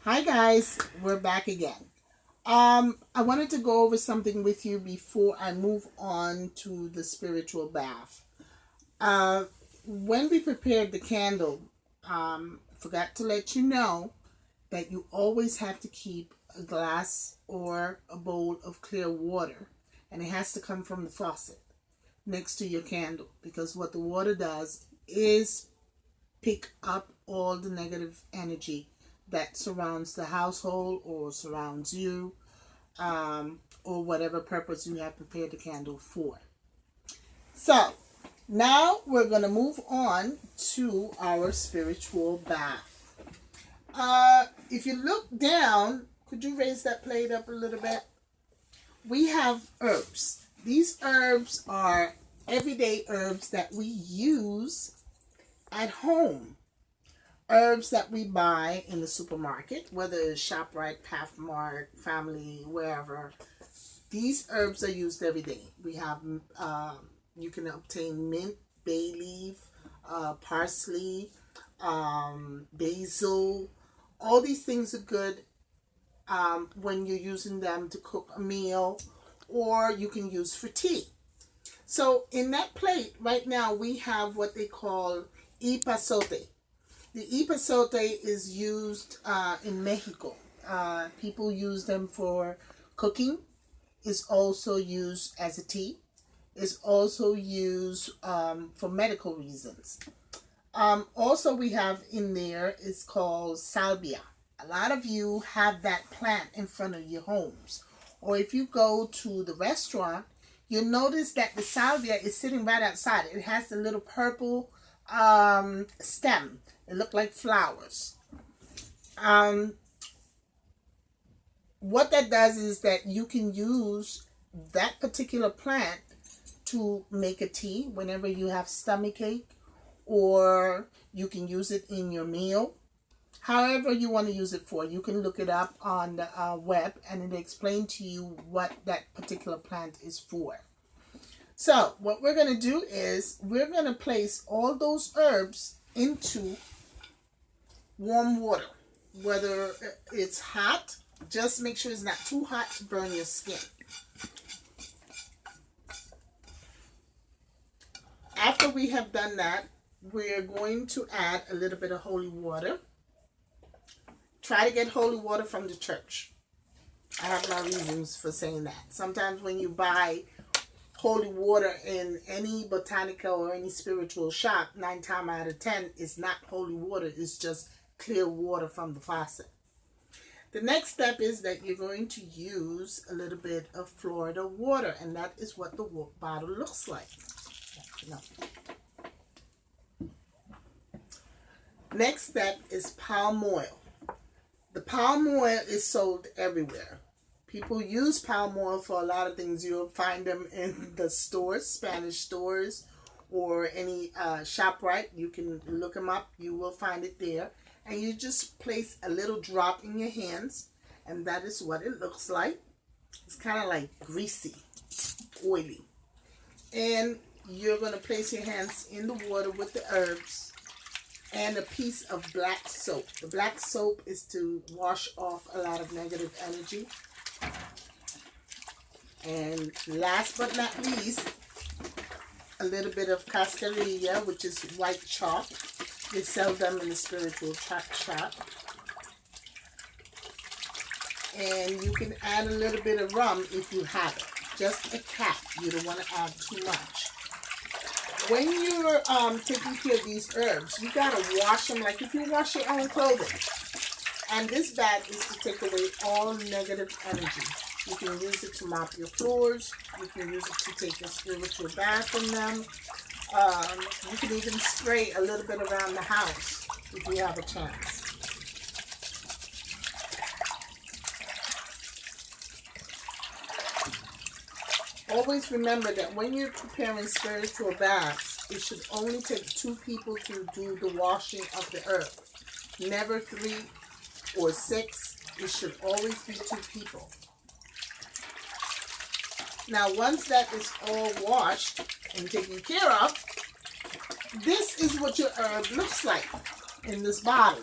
Hi guys, we're back again. I wanted to go over something with you before I move on to the spiritual bath. Uh, when we prepared the candle, forgot to let you know that you always have to keep a glass or a bowl of clear water, and it has to come from the faucet next to your candle because what the water does is pick up all the negative energy that surrounds the household or surrounds you, or whatever purpose you have prepared the candle for. So, now we're going to move on to our spiritual bath. If you look down, could you raise that plate up a little bit? We have herbs. These herbs are everyday herbs that we use at home. Herbs that we buy in the supermarket, whether it's ShopRite, Pathmark, Family, wherever. These herbs are used every day. We have, you can obtain mint, bay leaf, parsley, basil. All these things are good when you're using them to cook a meal, or you can use for tea. So in that plate right now, we have what they call epazote. The epazote is used in Mexico. People use them for cooking. It's also used as a tea. It's also used for medical reasons. Also, we have in there is called salvia. A lot of you have that plant in front of your homes. Or if you go to the restaurant, you'll notice that the salvia is sitting right outside. It has the little purple stem. It looked like flowers. What that does is that you can use that particular plant to make a tea whenever you have stomachache, or you can use it in your meal. However you want to use it for, you can look it up on the web and it'll explain to you what that particular plant is for. So what we're going to do is we're going to place all those herbs into warm water. Whether it's hot, just make sure it's not too hot to burn your skin. After we have done that, we're going to add a little bit of holy water. Try to get holy water from the church. I have my reasons for saying that. Sometimes when you buy holy water in any botanical or any spiritual shop, 9 times out of 10, it's not holy water. It's just clear water from the faucet. The next step is that you're going to use a little bit of Florida water, and that is what the bottle looks like. No. Next step is palm oil. The palm oil is sold everywhere. People use palm oil for a lot of things. You'll find them in the stores, Spanish stores, or any ShopRite. You can look them up. You will find it there. And you just place a little drop in your hands, and that is what it looks like. It's kind of like greasy, oily. And you're going to place your hands in the water with the herbs and a piece of black soap. The black soap is to wash off a lot of negative energy. And last but not least, a little bit of cascarilla, which is white chalk. They sell them in the spiritual shop. And you can add a little bit of rum if you have it. Just a cap. You don't want to add too much. When you're taking care of these herbs, you got to wash them like if you wash your own clothing. And this bag is to take away all negative energy. You can use it to mop your floors. You can use it to take a spiritual bath in them. You can even spray a little bit around the house if you have a chance. Always remember that when you're preparing spiritual baths, it should only take 2 people to do the washing of the herb. Never 3 or 6. It should always be 2 people. Now, once that is all washed and taken care of, this is what your herb looks like in this bottle.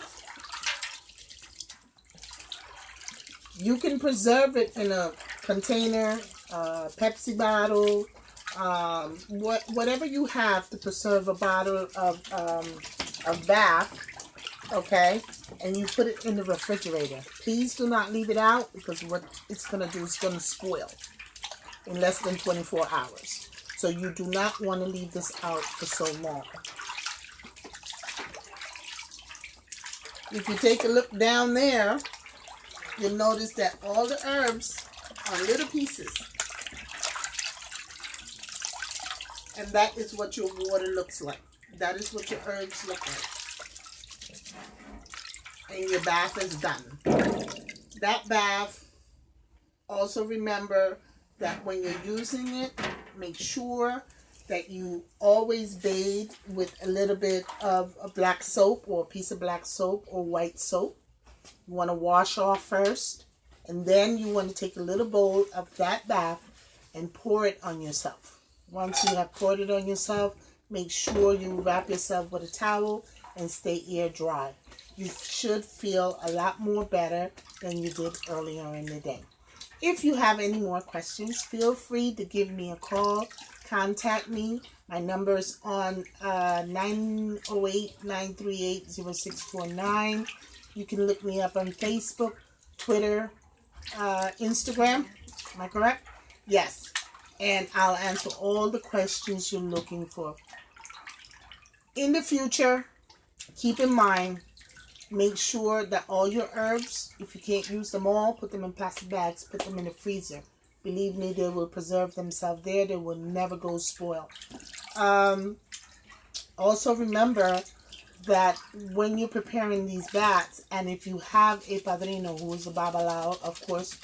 You can preserve it in a container, Pepsi bottle, whatever you have to preserve a bottle of bath, okay? And you put it in the refrigerator. Please do not leave it out, because what it's going to do is going to spoil in less than 24 hours. So you do not want to leave this out for so long. If you take a look down there, you'll notice that all the herbs are little pieces. And that is what your water looks like. That is what your herbs look like. And your bath is done. That bath, also remember that when you're using it, make sure that you always bathe with a little bit of a black soap, or a piece of black soap or white soap. You want to wash off first, and then you want to take a little bowl of that bath and pour it on yourself. Once you have poured it on yourself, make sure you wrap yourself with a towel and stay air dry. You should feel a lot more better than you did earlier in the day. If you have any more questions, feel free to give me a call. Contact me. My number is on 908-938-0649. You can look me up on Facebook, Twitter, Instagram. Am I correct? Yes. And I'll answer all the questions you're looking for. In the future, keep in mind, make sure that all your herbs, if you can't use them all, put them in plastic bags, put them in the freezer. Believe me, they will preserve themselves there. They will never go spoil. Also remember that when you're preparing these baths, and if you have a padrino who is a babalao, of course,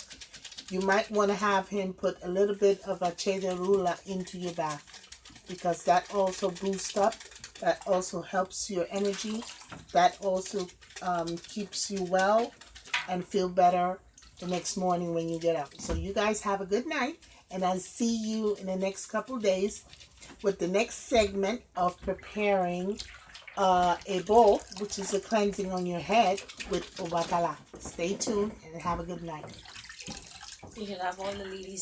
you might want to have him put a little bit of a chederula into your bath, because that also boosts up, that also helps your energy, that also keeps you well and feel better the next morning when you get up. So you guys have a good night, and I'll see you in the next couple days with the next segment of preparing a bowl, which is a cleansing on your head with obacala. Stay tuned and have a good night. You should have all the ladies